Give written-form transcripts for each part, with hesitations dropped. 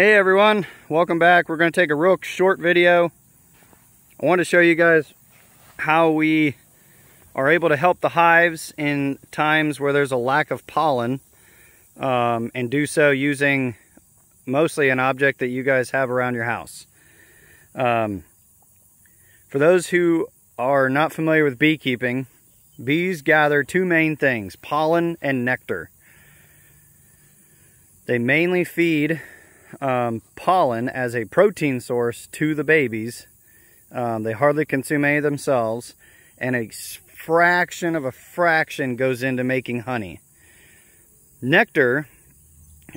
Hey everyone, welcome back. We're going to take a real short video. I want to show you guys how we are able to help the hives in times where there's a lack of pollen, and do so using mostly an object that you guys have around your house. For those who are not familiar with beekeeping, bees gather two main things: pollen and nectar. They mainly feed pollen as a protein source to the babies. They hardly consume any themselves, and a fraction of a fraction goes into making honey. Nectar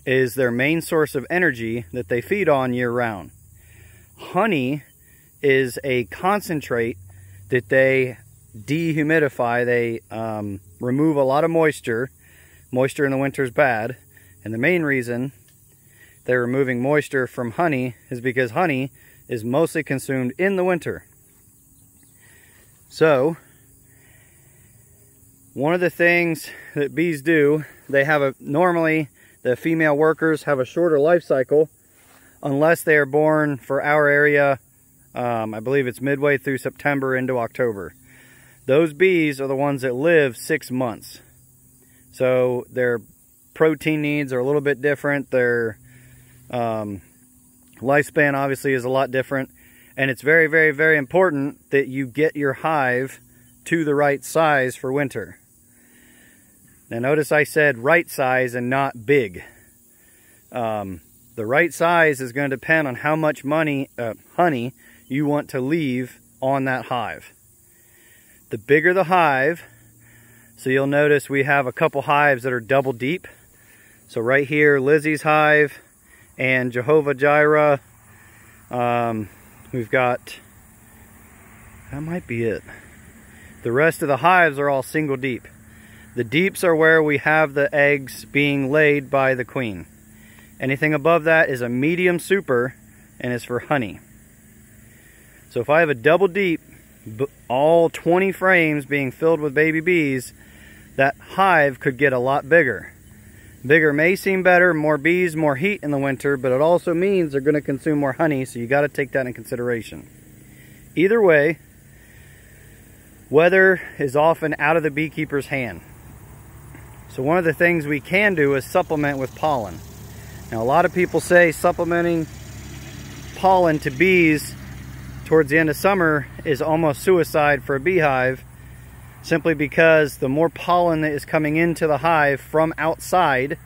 is their main source of energy that they feed on year-round. Honey is a concentrate that they dehumidify. They remove a lot of moisture. Moisture in the winter is bad, and the main reason they're removing moisture from honey is because honey is mostly consumed in the winter. So, one of the things that bees do, they have normally the female workers have a shorter life cycle unless they are born for our area. I believe it's midway through September into October. Those bees are the ones that live 6 months. So their protein needs are a little bit different. Their lifespan obviously is a lot different, and it's very, very, very important that you get your hive to the right size for winter. Now notice I said right size and not big. The right size is going to depend on how much honey you want to leave on that hive. The bigger the hive, so you'll notice we have a couple hives that are double deep. So right here, Lizzie's hive and Jehovah Jireh. We've got, that might be it. The rest of the hives are all single deep. The deeps are where we have the eggs being laid by the queen. Anything above that is a medium super and is for honey. So if I have a double deep, all 20 frames being filled with baby bees, that hive could get a lot bigger. Bigger may seem better, more bees, more heat in the winter, but it also means they're going to consume more honey, so you got to take that into consideration. Either way, weather is often out of the beekeeper's hand. So one of the things we can do is supplement with pollen. Now a lot of people say supplementing pollen to bees towards the end of summer is almost suicide for a beehive, simply because the more pollen that is coming into the hive from outside,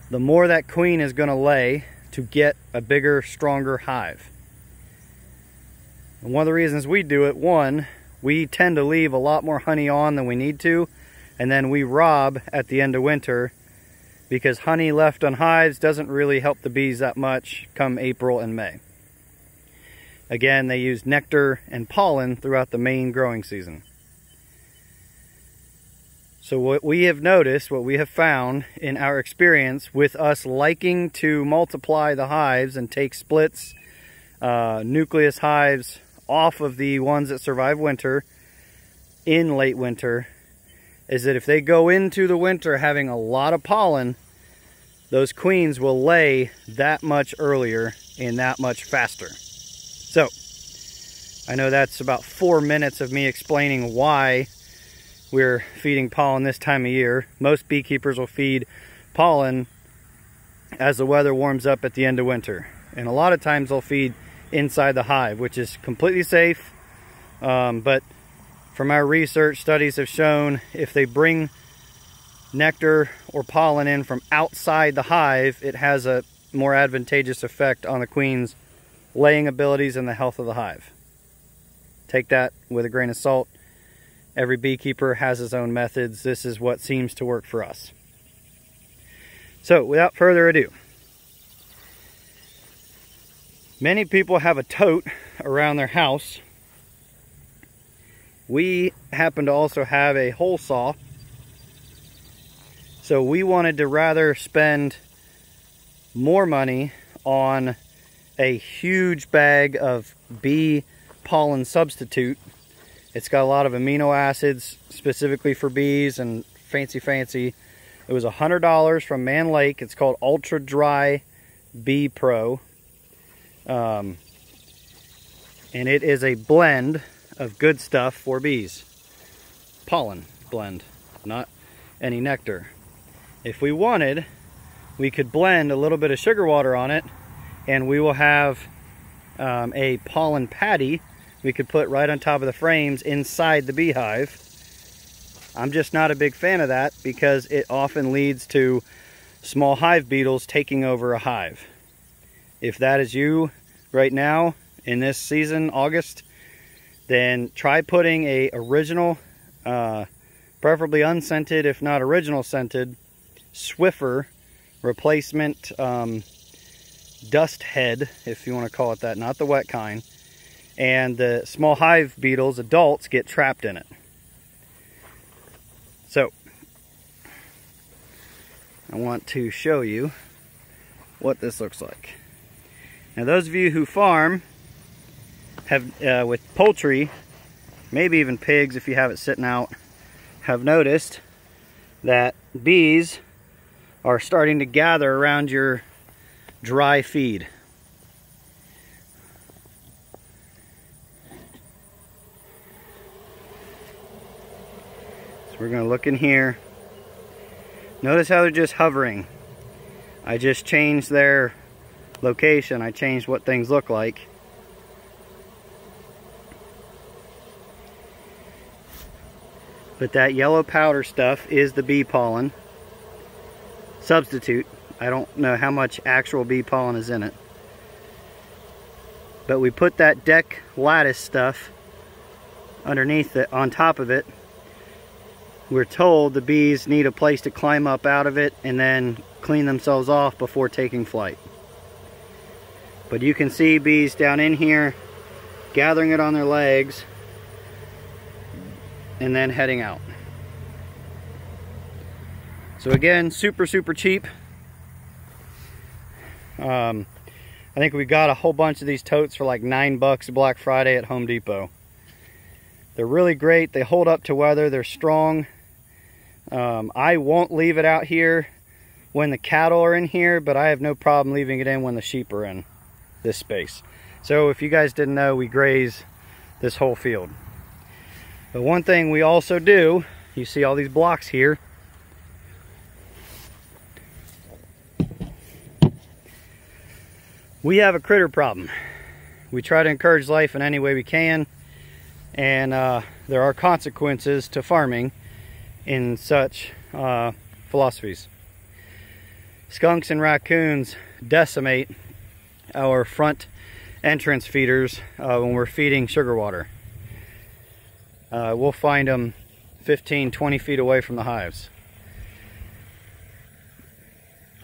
the more that queen is going to lay to get a bigger, stronger hive. And one of the reasons we do it, one, we tend to leave a lot more honey on than we need to, and then we rob at the end of winter, because honey left on hives doesn't really help the bees that much come April and May. Again, they use nectar and pollen throughout the main growing season. So what we have noticed, what we have found in our experience with us liking to multiply the hives and take splits, nucleus hives off of the ones that survive winter in late winter, is that if they go into the winter having a lot of pollen, those queens will lay that much earlier and that much faster. So, I know that's about 4 minutes of me explaining why we're feeding pollen this time of year. Most beekeepers will feed pollen as the weather warms up at the end of winter. And a lot of times they'll feed inside the hive, which is completely safe. But from our research, studies have shown if they bring nectar or pollen in from outside the hive, it has a more advantageous effect on the queen's laying abilities and the health of the hive. Take that with a grain of salt. Every beekeeper has his own methods. This is what seems to work for us. So, without further ado, many people have a tote around their house. We happen to also have a hole saw. So we wanted to rather spend more money on a huge bag of bee pollen substitute. It's got a lot of amino acids specifically for bees and fancy. It was $100 from Man Lake. It's called Ultra Dry Bee Pro. And it is a blend of good stuff for bees. Pollen blend, not any nectar. If we wanted, we could blend a little bit of sugar water on it, and we will have a pollen patty we could put right on top of the frames inside the beehive. I'm just not a big fan of that because it often leads to small hive beetles taking over a hive. If that is you right now in this season, August, then try putting a original, preferably unscented, if not original scented, Swiffer replacement dust head, if you want to call it that, not the wet kind, and the small hive beetles, adults, get trapped in it. So I want to show you what this looks like. Now those of you who farm have with poultry, maybe even pigs if you have it sitting out, have noticed that bees are starting to gather around your dry feed. So we're going to look in here. Notice how they're just hovering. I just changed their location. I changed what things look like. But that yellow powder stuff is the bee pollen substitute. I don't know how much actual bee pollen is in it. But we put that deck lattice stuff underneath it, on top of it. We're told the bees need a place to climb up out of it and then clean themselves off before taking flight. But you can see bees down in here gathering it on their legs and then heading out. So again, super cheap. I think we got a whole bunch of these totes for like $9 Black Friday at Home Depot. They're really great. They hold up to weather. They're strong. I won't leave it out here when the cattle are in here, but I have no problem leaving it in when the sheep are in this space. So if you guys didn't know, we graze this whole field. But one thing we also do, you see all these blocks here. We have a critter problem. We try to encourage life in any way we can, and there are consequences to farming in such philosophies. Skunks and raccoons decimate our front entrance feeders when we're feeding sugar water. We'll find them 15-20 feet away from the hives.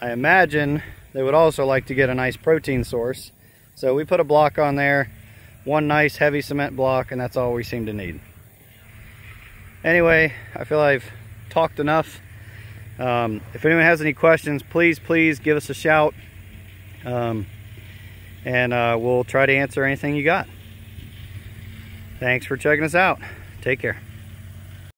I imagine they would also like to get a nice protein source, so we put a block on there, one nice heavy cement block, and that's all we seem to need. Anyway, I feel I've talked enough. If anyone has any questions, please give us a shout, and we'll try to answer anything you got. Thanks for checking us out. Take care.